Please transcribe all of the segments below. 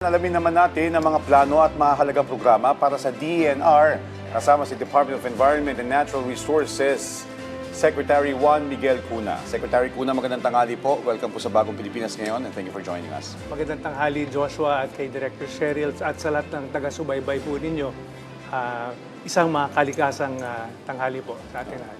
Alamin naman natin ang mga plano at mahalagang programa para sa DENR kasama si Department of Environment and Natural Resources Secretary Juan Miguel Cuna. Secretary Cuna, magandang tanghali po. Welcome po sa Bagong Pilipinas ngayon and thank you for joining us. Magandang tanghali, Joshua, at kay Director Cheryl at sa lahat ng taga-subaybay po ninyo. Isang makalikasang tanghali po sa ating lahat.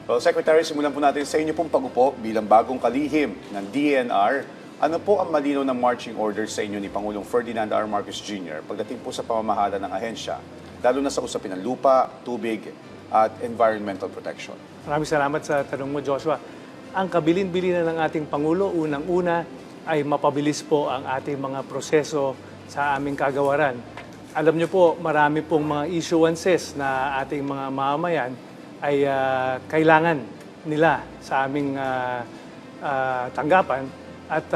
Well, Secretary, simulan po natin sa inyo pong pagupo bilang bagong kalihim ng DENR. Ano po ang malinaw na marching orders sa inyo ni Pangulong Ferdinand R. Marcos Jr. pagdating po sa pamamahala ng ahensya, lalo na sa usapin ng lupa, tubig at environmental protection? Maraming salamat sa tanong mo, Joshua. Ang kabilin-bilinan ng ating Pangulo, unang-una ay mapabilis po ang ating mga proseso sa aming kagawaran. Alam niyo po, marami pong mga issuances na ating mga mamamayan ay kailangan nila sa aming tanggapan. At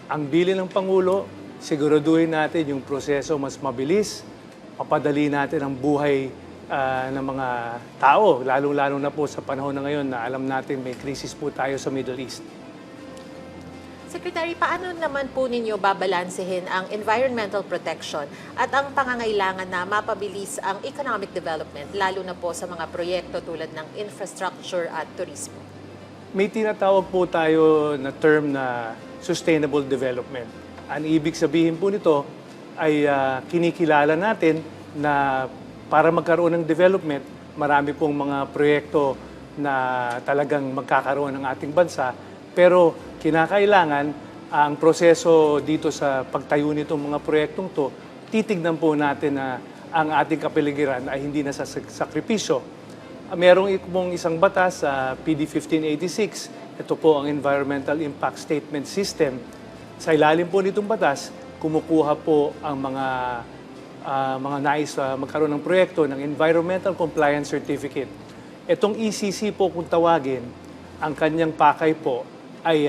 ang bilin ng Pangulo, siguraduhin natin yung proseso mas mabilis, mapadali natin ang buhay ng mga tao, lalong-lalo na po sa panahon na ngayon na alam natin may krisis po tayo sa Middle East. Secretary, paano naman po ninyo babalansehin ang environmental protection at ang pangangailangan na mapabilis ang economic development, lalo na po sa mga proyekto tulad ng infrastructure at turismo? May tinatawag po tayo na term na sustainable development. Ang ibig sabihin po nito ay kinikilala natin na para magkaroon ng development, marami pong mga proyekto na talagang magkakaroon ng ating bansa. Pero kinakailangan ang proseso dito sa pagtayo nitong mga proyektong to, titignan po natin na ang ating kapaligiran ay hindi na sa sakripisyo. Merong pong isang batas sa PD 1586. Ito po ang Environmental Impact Statement System. Sa ilalim po nitong batas, kumukuha po ang mga nais magkaroon ng proyekto ng Environmental Compliance Certificate. Itong ECC po kung tawagin, ang kanyang pakay po ay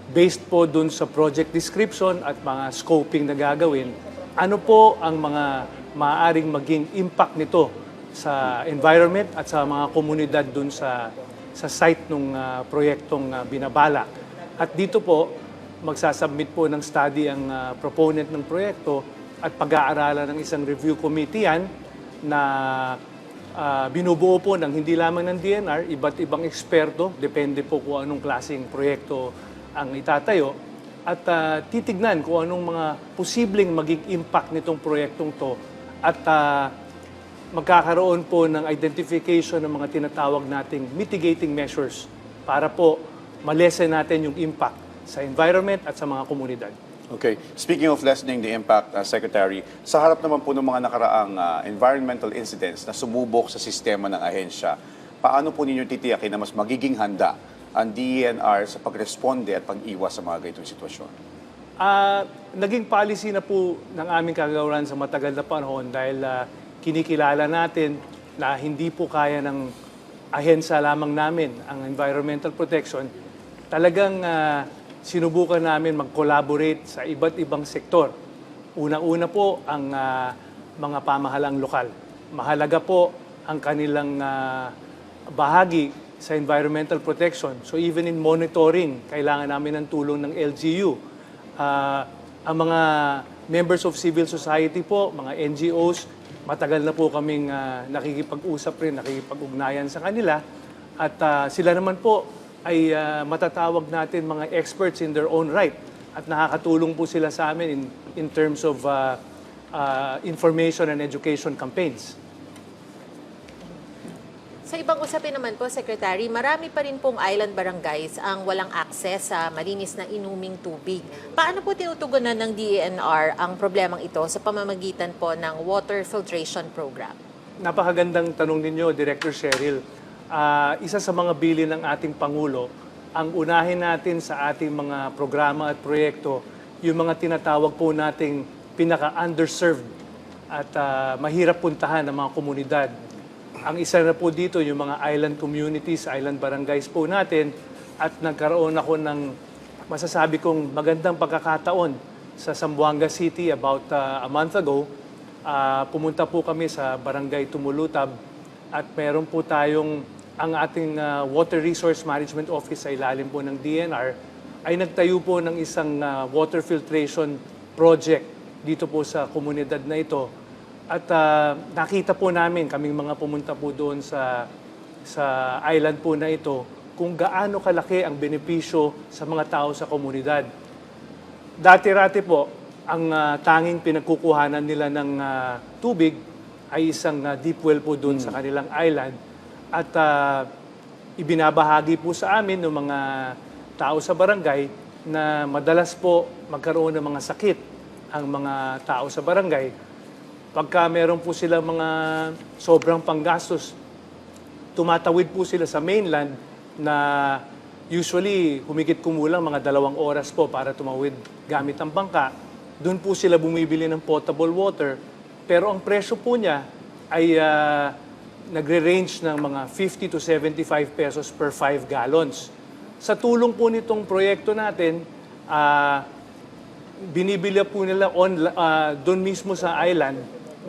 based po dun sa project description at mga scoping na gagawin. Ano po ang mga maaaring maging impact nito sa environment at sa mga komunidad dun sa site ng proyektong binabalak. At dito po, magsasubmit po ng study ang proponent ng proyekto at pag-aaralan ng isang review committee yan na binubuo po ng hindi lamang ng DENR, iba't ibang eksperto, depende po kung anong klaseng proyekto ang itatayo, at titignan kung anong mga posibleng maging impact nitong proyektong to at magkakaroon po ng identification ng mga tinatawag nating mitigating measures para po malesen natin yung impact sa environment at sa mga komunidad. Okay. Speaking of lessening the impact, Secretary, sa harap naman po ng mga nakaraang environmental incidents na sumubok sa sistema ng ahensya, paano po ninyo titiyakin na mas magiging handa ang DENR sa pagresponde at pag-iwas sa mga ganitong sitwasyon? Naging policy na po ng aming kagawaran sa matagal na panahon dahil kinikilala natin na hindi po kaya ng ahensya lamang namin ang environmental protection. Talagang sinubukan namin mag-collaborate sa iba't ibang sektor. Una-una po ang mga pamahalang lokal. Mahalaga po ang kanilang bahagi sa environmental protection. So even in monitoring, kailangan namin ng tulong ng LGU. Ang mga members of civil society po, mga NGOs, matagal na po kaming nakikipag-usap rin, nakikipag-ugnayan sa kanila. At sila naman po ay matatawag natin mga experts in their own right. At nakakatulong po sila sa amin in terms of information and education campaigns. Sa ibang usapin naman po, Secretary, marami pa rin pong island barangays ang walang access sa malinis na inuming tubig. Paano po tinutugunan ng DENR ang problemang ito sa pamamagitan po ng water filtration program? Napakagandang tanong ninyo, Director Cheryl. Isa sa mga bilin ng ating Pangulo, ang unahin natin sa ating mga programa at proyekto, yung mga tinatawag po nating pinaka-underserved at mahirap puntahan ng mga komunidad. Ang isa na po dito, yung mga island communities, island barangays po natin, at nagkaroon ako ng masasabi kong magandang pagkakataon sa Zamboanga City about a month ago. Pumunta po kami sa Barangay Tumulutab at meron po tayong ang ating Water Resource Management Office sa ilalim po ng DENR ay nagtayo po ng isang water filtration project dito po sa komunidad na ito. At nakita po namin, kaming mga pumunta po doon sa island po na ito, kung gaano kalaki ang benepisyo sa mga tao sa komunidad. Dati-rati po, ang tanging pinagkukuhanan nila ng tubig ay isang deep well po doon sa kanilang island. At ibinabahagi po sa amin ng mga tao sa barangay na madalas po magkaroon ng mga sakit ang mga tao sa barangay. Pagka meron po sila mga sobrang panggastos, tumatawid po sila sa mainland na usually humigit kumulang mga 2 oras po para tumawid gamit ang bangka. Doon po sila bumibili ng potable water. Pero ang presyo po niya ay nagre-range ng mga 50 to 75 pesos per 5 gallons. Sa tulong po nitong proyekto natin, binibili po nila doon mismo sa island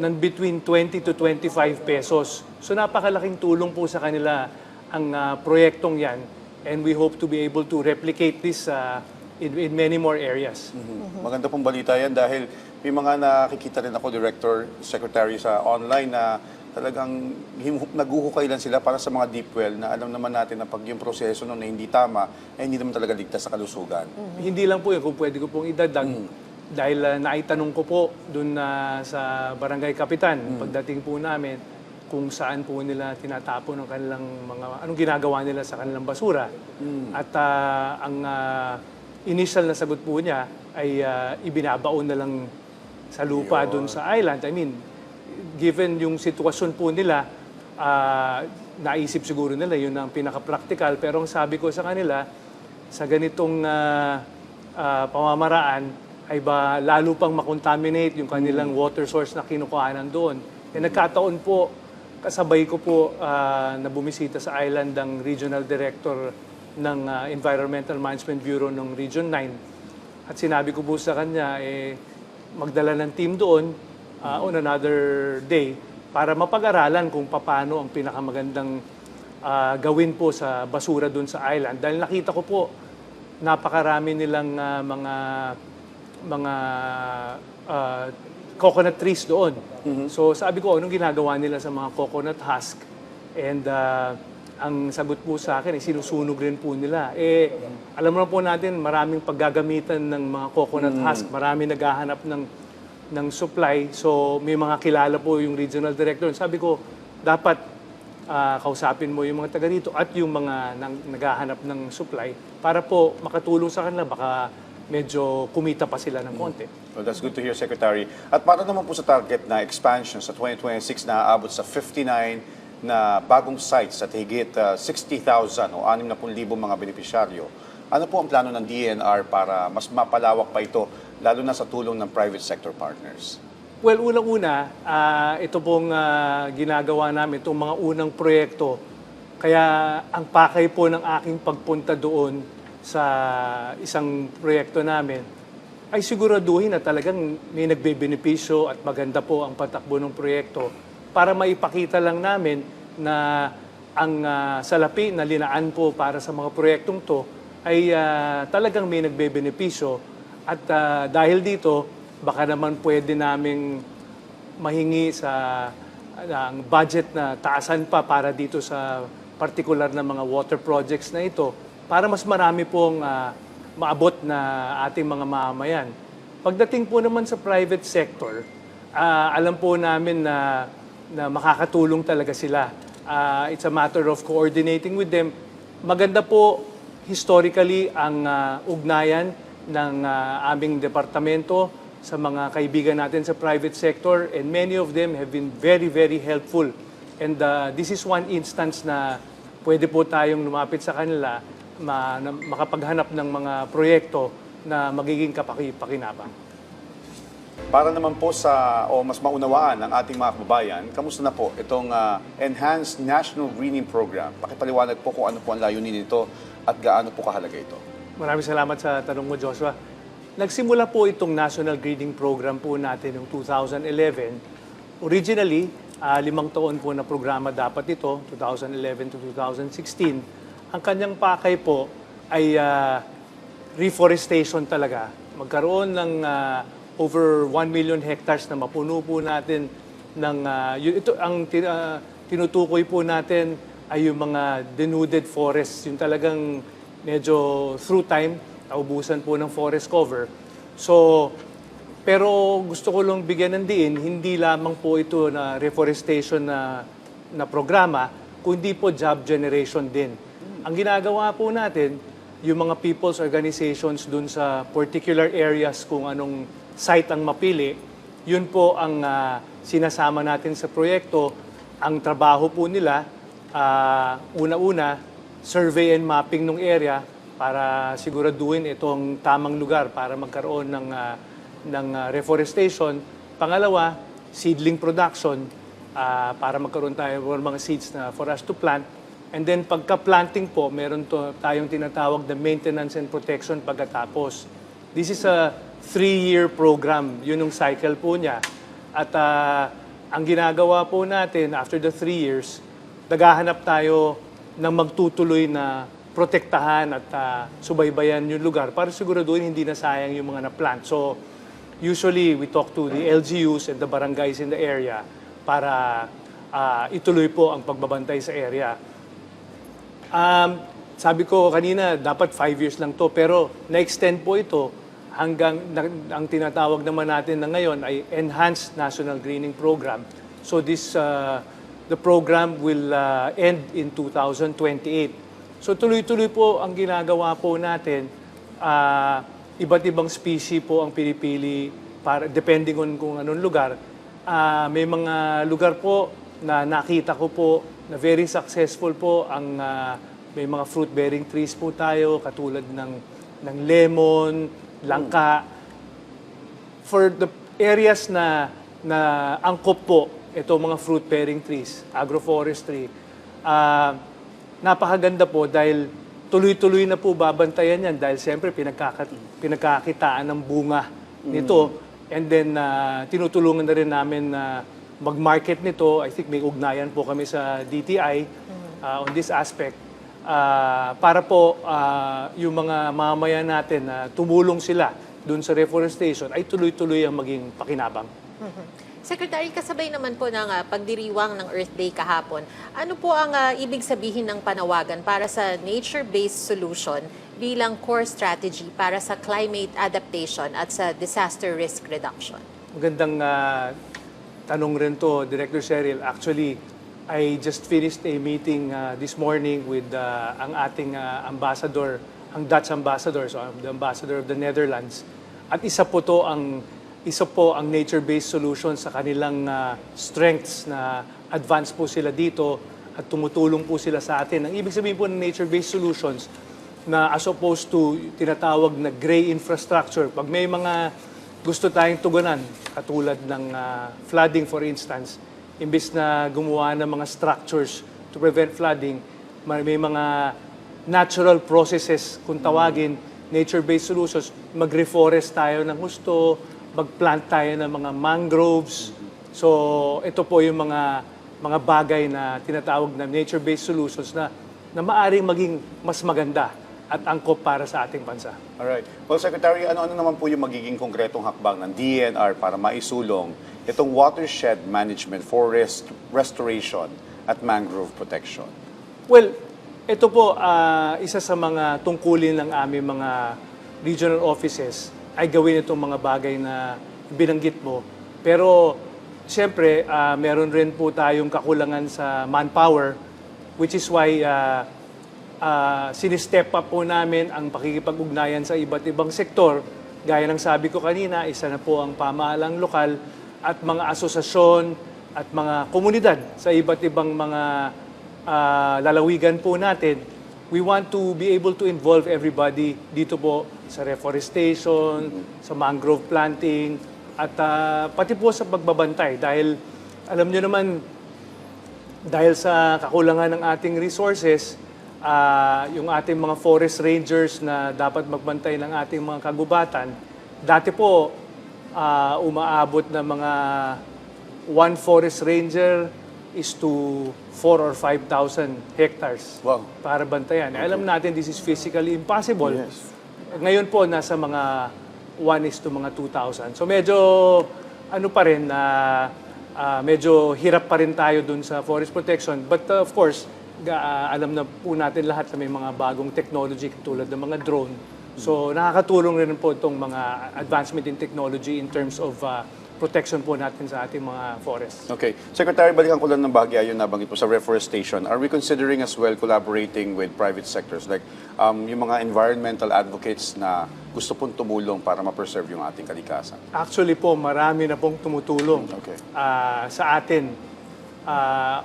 ng between 20 to 25 pesos. So napakalaking tulong po sa kanila ang proyektong yan, and we hope to be able to replicate this in many more areas. Maganda pong balita yan dahil may mga nakikita rin ako, Director, Secretary, sa online na talagang naguhukay lang sila para sa mga deep well na alam naman natin na pag yung proseso nun na hindi tama, ay hindi naman talaga ligtas sa kalusugan. Hindi lang po yun, kung pwede ko pong idagdag. Dahil naitanong ko po doon sa barangay kapitan, pagdating po namin, kung saan po nila tinatapon ang kanilang anong ginagawa nila sa kanilang basura. At ang initial na sagot po niya ay ibinabaon na lang sa lupa doon sa island. I mean, given yung sitwasyon po nila, naisip siguro nila yun ang pinaka-practical. Pero ang sabi ko sa kanila, sa ganitong pamamaraan, ay ba lalo pang makontaminate yung kanilang water source na kinukuhanan doon. E nagkataon po, kasabay ko po na bumisita sa island ang Regional Director ng Environmental Management Bureau ng Region 9. At sinabi ko po sa kanya, magdala ng team doon on another day para mapag-aralan kung paano ang pinakamagandang gawin po sa basura doon sa island. Dahil nakita ko po, napakarami nilang mga coconut trees doon. So sabi ko, anong ginagawa nila sa mga coconut husk? And ang sagot po sa akin, sinusunog rin po nila. Alam mo na po natin, maraming paggagamitan ng mga coconut husk. Marami naghahanap ng supply. So may mga kilala po yung regional director. Sabi ko, dapat kausapin mo yung mga taga rito at yung mga naghahanap ng supply para po makatulong sa kanila. Baka medyo kumita pa sila ng konti. Well, that's good to hear, Secretary. At para naman po sa target na expansion sa 2026 na aabot sa 59 na bagong sites at higit 60,000 o 60,000 mga benepisyaryo, ano po ang plano ng DENR para mas mapalawak pa ito, lalo na sa tulong ng private sector partners? Well, unang-una, ito pong ginagawa namin, itong mga unang proyekto. Kaya ang pakay po ng aking pagpunta doon sa isang proyekto namin, ay siguraduhin na talagang may nagbebenepisyo at maganda po ang patakbo ng proyekto para maipakita lang namin na ang salapi na linaan po para sa mga proyektong to ay talagang may nagbebenepisyo. At dahil dito, baka naman pwede naming mahingi sa ang budget na taasan pa para dito sa partikular na mga water projects na ito para mas marami pong maabot na ating mga mamamayan. Pagdating po naman sa private sector, alam po namin na makakatulong talaga sila. It's a matter of coordinating with them. Maganda po historically ang ugnayan ng aming departamento sa mga kaibigan natin sa private sector, and many of them have been very, very helpful. And this is one instance na pwede po tayong lumapit sa kanila makapaghanap ng mga proyekto na magiging kapaki-pakinabang. Para naman po mas maunawaan ng ating mga kababayan, kamusta na po itong Enhanced National Greening Program? Pakipaliwanag po kung ano po ang layunin nito at gaano po kahalaga ito. Maraming salamat sa tanong mo, Joshua. Nagsimula po itong National Greening Program po natin noong 2011. Originally, 5 taon po na programa dapat ito, 2011 to 2016. Ang kanyang pakay po ay reforestation talaga. Magkaroon ng over 1 million hectares na mapuno po natin ng tinutukoy po natin ay yung mga denuded forests, yung talagang medyo through time naubusan po ng forest cover. So, pero gusto ko lang bigyan ng diin, hindi lamang po ito na reforestation na programa, kundi po job generation din. Ang ginagawa po natin, yung mga people's organizations dun sa particular areas kung anong site ang mapili, yun po ang sinasama natin sa proyekto. Ang trabaho po nila, una-una, survey and mapping ng area para siguraduhin itong tamang lugar para magkaroon ng reforestation. Pangalawa, seedling production para magkaroon tayo ng mga seeds na for us to plant. And then pagka-planting po, meron tayong tinatawag na maintenance and protection pagkatapos. This is a 3-year program. Yun yung cycle po niya. At ang ginagawa po natin after the 3 years, naghahanap tayo ng magtutuloy na protektahan at subaybayan yung lugar para siguraduhin hindi na sayang yung mga na-plant. So, usually, we talk to the LGUs and the barangays in the area para ituloy po ang pagbabantay sa area. Sabi ko kanina, dapat 5 years lang to, pero na-extend po ito hanggang ang tinatawag naman natin na ngayon ay Enhanced National Greening Program. So the program will end in 2028. So tuloy-tuloy po ang ginagawa po natin. Iba't ibang species po ang pinipili para depending on kung anong lugar. May mga lugar po na nakita ko po na very successful po ang may mga fruit-bearing trees po tayo katulad ng lemon, langka. For the areas na angkop po ito mga fruit-bearing trees, agroforestry, napakaganda po dahil tuloy-tuloy na po babantayan yan dahil siyempre pinagkakitaan ng bunga nito. And then tinutulungan na rin namin na mag-market nito. I think may ugnayan po kami sa DTI on this aspect. Para po yung mga mamamayan natin na tumulong sila dun sa reforestation ay tuloy-tuloy ang maging pakinabang. Secretary, kasabay naman po ng pagdiriwang ng Earth Day kahapon, ano po ang ibig sabihin ng panawagan para sa nature-based solution bilang core strategy para sa climate adaptation at sa disaster risk reduction? Magandang tanong rin to, Director Cheryl. Actually, I just finished a meeting this morning with ang ating ambassador, ang Dutch ambassador, so I'm the ambassador of the Netherlands. At isa po ang nature-based solution sa kanilang strengths na advance po sila dito at tumutulong po sila sa atin. Ang ibig sabihin po ng nature-based solutions na as opposed to tinatawag na gray infrastructure, pag may mga gusto tayong tugunan, katulad ng flooding for instance, imbis na gumawa ng mga structures to prevent flooding, may mga natural processes, kung tawagin, nature-based solutions, mag-reforest tayo ng gusto, mag-plant tayo ng mga mangroves. So, ito po yung mga bagay na tinatawag na nature-based solutions na maaaring maging mas maganda at angkop para sa ating bansa. Alright. Well, Secretary, ano naman po yung magiging konkretong hakbang ng DENR para maisulong itong watershed management, forest restoration at mangrove protection? Well, ito po, isa sa mga tungkulin ng aming mga regional offices ay gawin itong mga bagay na binanggit mo. Pero, siyempre, meron rin po tayong kakulangan sa manpower, which is why sinistep up po namin ang pakikipag-ugnayan sa iba't ibang sektor. Gaya ng sabi ko kanina, isa na po ang pamahalang lokal at mga asosasyon at mga komunidad sa iba't ibang mga lalawigan po natin. We want to be able to involve everybody dito po sa reforestation, sa mangrove planting, at pati po sa pagbabantay. Dahil alam nyo naman, dahil sa kakulangan ng ating resources, yung ating mga forest rangers na dapat magbantay ng ating mga kagubatan, dati po umaabot na mga one forest ranger is to 4,000 or 5,000 hectares para bantayan. Okay. Alam natin this is physically impossible. Yes. Ngayon po nasa mga 1 is to mga 2,000. So medyo ano pa rin na medyo hirap pa rin tayo dun sa forest protection. But of course, alam na po natin lahat na may mga bagong technology tulad ng mga drone. So nakakatulong rin po itong mga advancement in technology in terms of protection po natin sa ating mga forests. Okay. Secretary, balikan ko lang ng bahagya yung nabanggit po sa reforestation. Are we considering as well collaborating with private sectors like yung mga environmental advocates na gusto pong tumulong para ma-preserve yung ating kalikasan? Actually po, marami na pong tumutulong Okay. sa atin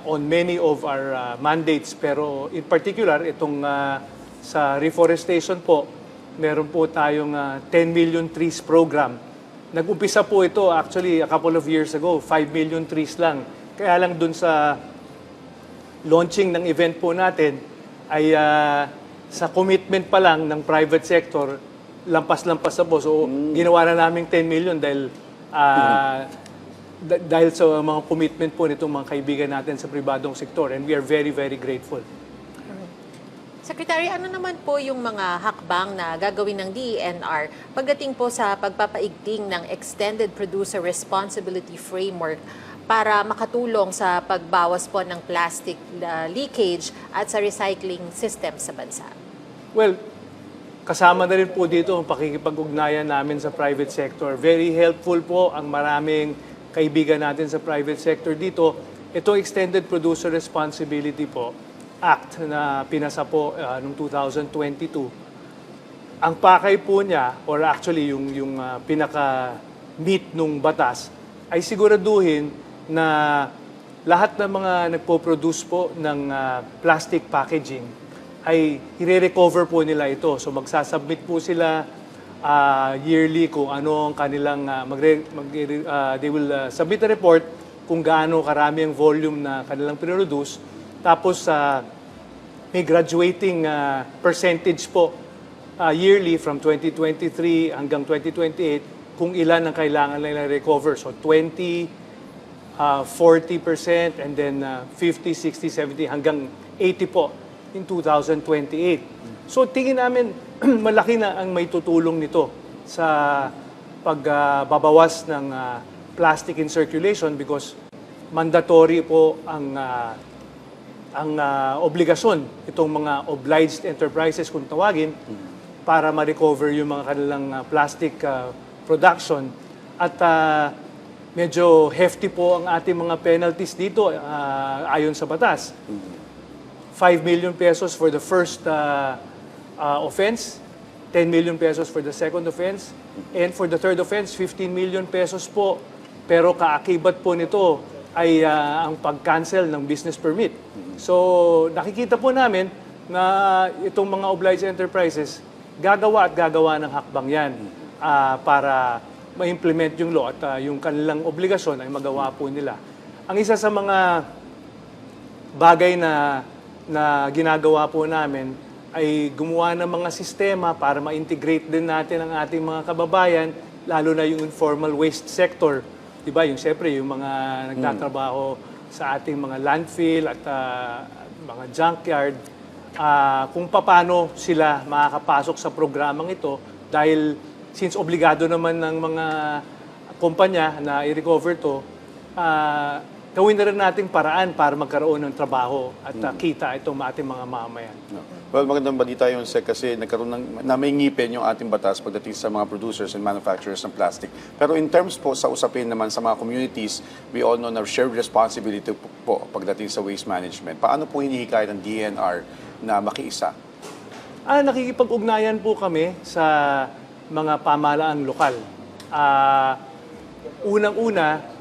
on many of our mandates. Pero in particular, itong sa reforestation po, meron po tayong 10 million trees program. Nag-umpisa po ito actually a couple of years ago, 5 million trees lang. Kaya lang dun sa launching ng event po natin ay sa commitment pa lang ng private sector, lampas-lampas na po. So ginawa na namin 10 million dahil dahil sa mga commitment po nitong mga kaibigan natin sa pribadong sektor, and we are very, very grateful. Secretary, ano naman po yung mga hakbang na gagawin ng DENR pagdating po sa pagpapaigting ng Extended Producer Responsibility Framework para makatulong sa pagbawas po ng plastic leakage at sa recycling system sa bansa? Well, kasama na rin po dito ang pakikipag-ugnayan namin sa private sector. Very helpful po ang maraming kaibigan natin sa private sector dito. Itong Extended Producer Responsibility po, Act na pinasa po noong 2022. Ang pakay po niya, or actually yung pinaka-meat nung batas, ay siguraduhin na lahat ng mga nagpo-produce po ng plastic packaging ay i-recover po nila ito. So magsasubmit po sila yearly kung ano ang kanilang, they will submit a report kung gaano karami ang volume na kanilang produce. Tapos may graduating percentage po yearly from 2023 hanggang 2028 kung ilan ang kailangan nila recover. So 20, 40%, and then 50, 60, 70 hanggang 80 po in 2028. So tingin namin malaki na ang may tutulong nito sa pagbabawas ng plastic in circulation because mandatory po ang obligasyon itong mga obliged enterprises kung tawagin para ma-recover yung mga kanilang plastic production. At medyo hefty po ang ating mga penalties dito ayon sa batas. 5 million pesos for the first offense, 10 million pesos for the second offense, and for the third offense, 15 million pesos po. Pero kaakibat po nito ay ang pag-cancel ng business permit. So nakikita po namin na itong mga obliged enterprises gagawa ng hakbang yan para ma-implement yung law at yung kanilang obligasyon ay magawa po nila. Ang isa sa mga bagay na ginagawa po namin ay gumawa ng mga sistema para ma-integrate din natin ang ating mga kababayan, lalo na yung informal waste sector. Diba? Yung siyempre, yung mga nagtatrabaho sa ating mga landfill at mga junkyard, kung paano sila makakapasok sa programang ito dahil since obligado naman ng mga kumpanya na i-recover to, gawin na rin nating paraan para magkaroon ng trabaho at kita itong ating mga mamamayan. No. Well, magandang balita yun, Sec, kasi nagkaroon na may ngipin yung ating batas pagdating sa mga producers and manufacturers ng plastic. Pero in terms po sa usapin naman sa mga communities, we all know na shared responsibility po pagdating sa waste management. Paano po hinihikayat ng DENR na makiisa? Nakikipag-ugnayan po kami sa mga pamahalaang lokal. Unang-una,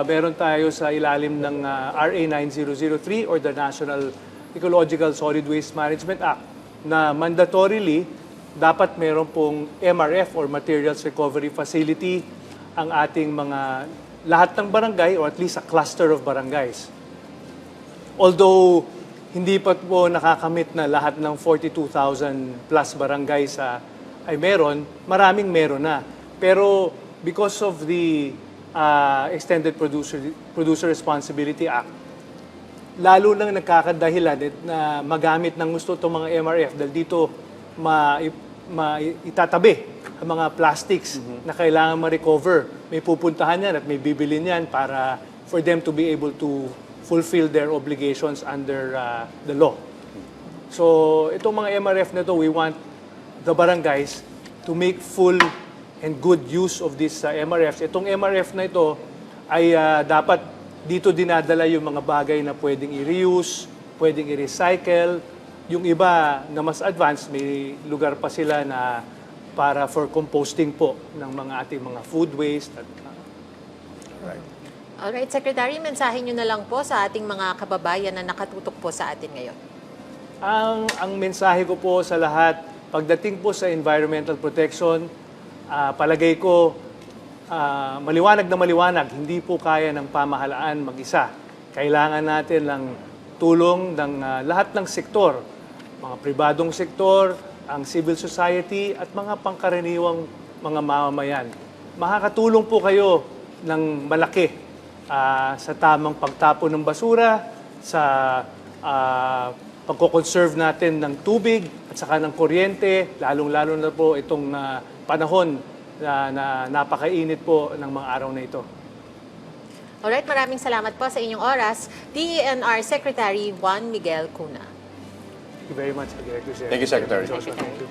meron tayo sa ilalim ng RA 9003 or the National Ecological Solid Waste Management Act na mandatorily dapat meron pong MRF or Materials Recovery Facility ang ating mga lahat ng barangay or at least a cluster of barangays. Although hindi pa po nakakamit na lahat ng 42,000 plus barangays ay meron, maraming meron na. Pero because of the Extended Producer Responsibility Act, lalo nang nagkakadahilan na magamit ng gusto itong mga MRF dahil dito itatabi ang mga plastics na kailangan ma-recover. May pupuntahan yan at may bibilin yan para for them to be able to fulfill their obligations under the law. So itong mga MRF na to, we want the barangays to make full and good use of these MRFs. Itong MRF na ito ay dapat dito dinadala yung mga bagay na pwedeng i-reuse, pwedeng i-recycle. Yung iba na mas advanced, may lugar pa sila na para for composting po ng mga ating mga food waste. At, Alright, Secretary, mensahe nyo na lang po sa ating mga kababayan na nakatutok po sa atin ngayon. ang mensahe ko po sa lahat, pagdating po sa environmental protection, palagay ko maliwanag na maliwanag, hindi po kaya ng pamahalaan mag-isa. Kailangan natin ng tulong ng lahat ng sektor, mga pribadong sektor, ang civil society at mga pangkaraniwang mga mamamayan. Makakatulong po kayo ng malaki sa tamang pagtapon ng basura, sa pagko-conserve natin ng tubig at saka ng kuryente, lalong-lalo na po itong panahon na napakainit po ng mga araw na ito. Alright, maraming salamat po sa inyong oras. DENR Secretary Juan Miguel Cuna. Thank you very much, Director Sir. Thank you, Secretary. Thank you.